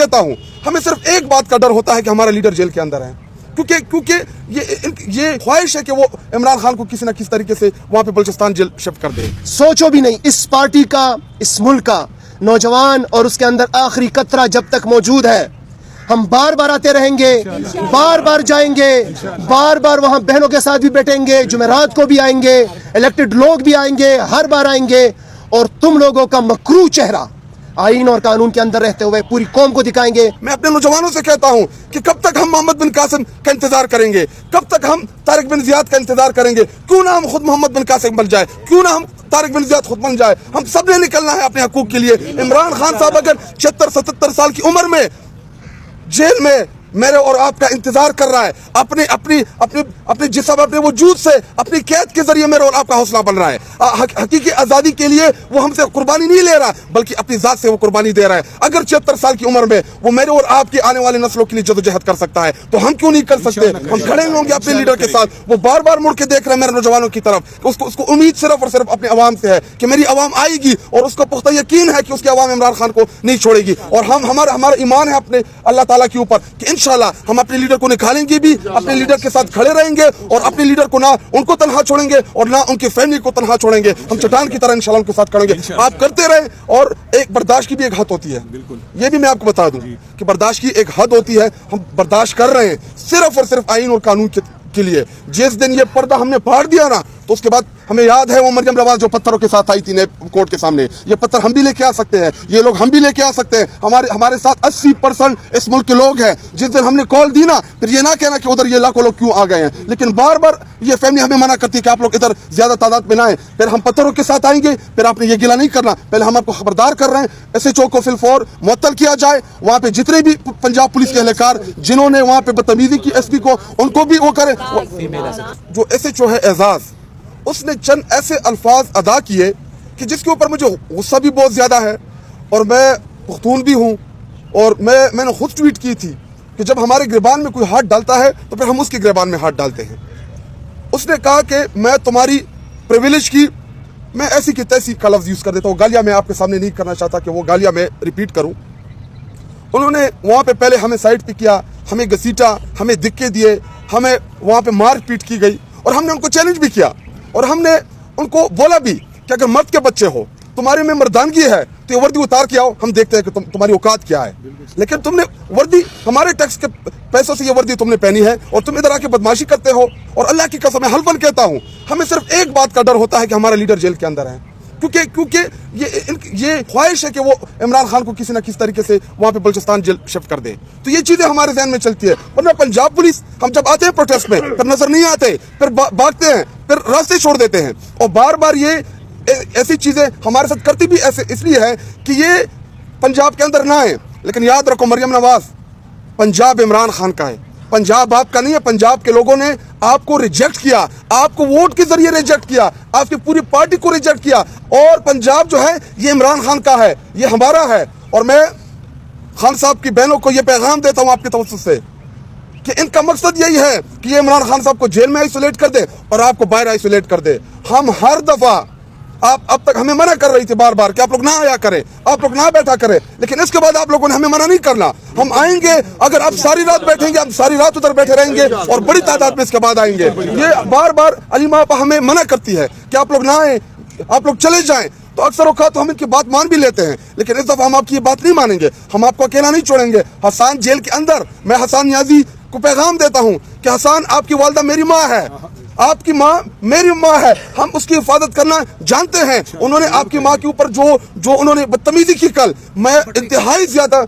کہتا ہوں ہمیں صرف ایک بات کا ڈر ہوتا ہے کہ ہمارا لیڈر جیل کے اندر ہے، کیونکہ یہ خواہش ہے کہ وہ عمران خان کو کسی نہ کسی طریقے سے وہاں پہ بلوچستان جیل شفٹ کر دے۔ سوچو بھی نہیں، اس پارٹی کا، اس ملک کا نوجوان اور اس کے اندر آخری قطرہ جب تک موجود ہے، ہم بار بار آتے رہیں گے، بار بار جائیں گے، بار بار وہاں بہنوں کے ساتھ بھی بیٹھیں گے، جمعرات کو بھی آئیں گے، الیکٹڈ لوگ بھی آئیں گے، ہر بار آئیں گے، اور تم لوگوں کا مکروہ چہرہ آئین اور قانون کے اندر رہتے ہوئے پوری قوم کو دکھائیں گے۔ میں اپنے نوجوانوں سے کہتا ہوں کہ کب تک ہم محمد بن قاسم کا انتظار کریں گے، کب تک ہم طارق بن زیاد کا انتظار کریں گے؟ کیوں نہ ہم خود محمد بن قاسم بن جائے، کیوں نہ ہم طارق بن زیاد خود بن جائے؟ ہم سب نے نکلنا ہے اپنے حقوق کے لیے۔ عمران خان صاحب اگر 76-77 سال کی عمر میں جیل میں میرے اور آپ کا انتظار کر رہا ہے، اپنے جسم، اپنے وجود سے، اپنی قید کے ذریعے میرے اور آپ کا حوصلہ بن رہا ہے، حقیقی آزادی کے لیے وہ ہم سے قربانی نہیں لے رہا بلکہ اپنی ذات سے وہ قربانی دے رہا ہے۔ اگر 76 سال کی عمر میں وہ میرے اور آپ کی آنے والے نسلوں کے لیے جدوجہد کر سکتا ہے تو ہم کیوں نہیں کر سکتے؟ ہم کھڑے ہوں گے اپنے لیڈر کے ساتھ۔ وہ بار بار مڑ کے دیکھ رہے ہیں میرے نوجوانوں کی طرف، اس کو امید صرف اور صرف اپنے عوام سے ہے کہ میری عوام آئے گی، اور اس کو پختہ یقین ہے کہ اس کی عوام عمران خان کو نہیں چھوڑے گی، اور ہمارا ایمان ہے اپنے اللہ تعالیٰ کے اوپر کہ انشاءاللہ ہم اپنے لیڈر کو نکالیں گے بھی، اپنے لیڈر کے ساتھ کھڑے رہیں گے، اور اپنے لیڈر کو نہ ان کو تنہا چھوڑیں گے اور نہ ان کی فیملی کو تنہا چھوڑیں گے۔ ہم چٹان کی طرح انشاءاللہ ان کے ساتھ کھڑیں گے۔ آپ کرتے رہیں، اور ایک برداشت کی بھی ایک حد ہوتی ہے، یہ بھی میں آپ کو بتا دوں کہ برداشت کی ایک حد ہوتی ہے۔ ہم برداشت کر رہے ہیں صرف اور صرف آئین اور قانون کے لیے۔ جس دن یہ پردہ ہم نے پھاڑ دیا نا تو اس کے بعد ہمیں یاد ہے وہ مریم رواز جو پتھروں کے ساتھ آئی تھی کورٹ کے سامنے، یہ پتھر ہم بھی لے کے آ سکتے ہیں، یہ لوگ ہم بھی لے کے آ سکتے ہیں۔ ہمارے ساتھ 80% اس ملک کے لوگ ہیں۔ جس دن ہم نے کال دی نا، پھر یہ نہ کہنا کہ ادھر یہ لاکھوں لوگ کیوں آ گئے ہیں، لیکن بار بار یہ فیملی ہمیں منع کرتی ہے کہ آپ لوگ ادھر زیادہ تعداد میں نہ آئیں۔ پھر ہم پتھروں کے ساتھ آئیں گے، پھر آپ نے یہ گلہ نہیں کرنا۔ پہلے ہم آپ کو خبردار کر رہے ہیں، SHO کو فلفور معطل کیا جائے، وہاں پہ جتنے بھی پنجاب پولیس کے اہلکار جنہوں نے وہاں پہ بدتمیزی کی SP کو، ان کو بھی وہ کریں۔ جو SHO ہے اعزاز، اس نے چند ایسے الفاظ ادا کیے کہ جس کے اوپر مجھے غصہ بھی بہت زیادہ ہے، اور میں پختون بھی ہوں، اور میں نے خود ٹویٹ کی تھی کہ جب ہمارے گریبان میں کوئی ہاتھ ڈالتا ہے تو پھر ہم اس کے گریبان میں ہاتھ ڈالتے ہیں۔ اس نے کہا کہ میں تمہاری پریویلیج کی، میں ایسی کی تیسی کا لفظ یوز کر دیتا ہوں، گالیاں میں آپ کے سامنے نہیں کرنا چاہتا کہ وہ گالیاں میں ریپیٹ کروں۔ انہوں نے وہاں پہ پہلے ہمیں سائڈ پہ کیا، ہمیں گھسیٹا، ہمیں دھکے دیے، ہمیں وہاں پہ مار پیٹ کی گئی، اور ہم نے ان کو چیلنج بھی کیا، اور ہم نے ان کو بولا بھی کہ اگر مرد کے بچے ہو، تمہارے میں مردانگی ہے تو یہ وردی اتار کے آؤ، ہم دیکھتے ہیں کہ تمہاری اوقات کیا ہے۔ لیکن تم نے وردی ہمارے ٹیکس کے پیسوں سے یہ وردی تم نے پہنی ہے، اور تم ادھر آ کے بدماشی کرتے ہو۔ اور اللہ کی قسم میں حلفاً کہتا ہوں ہمیں صرف ایک بات کا ڈر ہوتا ہے کہ ہمارا لیڈر جیل کے اندر ہے، کیونکہ یہ خواہش ہے کہ وہ عمران خان کو کسی نہ کسی طریقے سے وہاں پہ بلوچستان جیل شفٹ کر دے۔ تو یہ چیزیں ہمارے ذہن میں چلتی ہے، ورنہ پنجاب پولیس ہم جب آتے ہیں پروٹیسٹ میں پھر نظر نہیں آتے، پھر بھاگتے ہیں، پھر راستے چھوڑ دیتے ہیں، اور بار بار یہ ایسی چیزیں ہمارے ساتھ کرتی بھی اس لیے ہے کہ یہ پنجاب کے اندر نہ آئے۔ لیکن یاد رکھو مریم نواز، پنجاب عمران خان کا ہے، پنجاب آپ کا نہیں ہے۔ پنجاب کے لوگوں نے آپ کو ریجیکٹ کیا، آپ کو ووٹ کے ذریعے ریجیکٹ کیا، آپ کی پوری پارٹی کو ریجیکٹ کیا، اور پنجاب جو ہے یہ عمران خان کا ہے، یہ ہمارا ہے۔ اور میں خان صاحب کی بہنوں کو یہ پیغام دیتا ہوں آپ کے توسط سے کہ ان کا مقصد یہی ہے کہ یہ عمران خان صاحب کو جیل میں آئسولیٹ کر دے اور آپ کو باہر آئسولیٹ کر دے۔ ہم ہر دفعہ، آپ اب تک ہمیں منع کر رہی تھی بار بار کہ آپ لوگ نہ آیا کریں، آپ لوگ نہ بیٹھا کریں، لیکن اس کے بعد آپ لوگوں نے ہمیں منع نہیں کرنا۔ ہم آئیں گے، اگر آپ ساری رات بیٹھیں گے، آپ ساری رات ادھر بیٹھے رہیں گے، اور بڑی تعداد میں اس کے بعد آئیں گے۔ یہ بار بار علیمہ آپا ہمیں منع کرتی ہے کہ آپ لوگ نہ آئیں، آپ لوگ چلے جائیں، تو اکثر اوقات ہم ان کی بات مان بھی لیتے ہیں، لیکن اس دفعہ ہم آپ کی یہ بات نہیں مانیں گے، ہم آپ کو اکیلا نہیں چھوڑیں گے۔ حسان جیل کے اندر، میں حسان نیازی کو پیغام دیتا ہوں کہ حسان، آپ کی والدہ میری ماں ہے، آپ کی ماں میری ماں ہے، ہم اس کی حفاظت کرنا جانتے ہیں۔ انہوں نے آپ کی ماں کے اوپر جو انہوں نے بدتمیزی کی کل، میں انتہائی زیادہ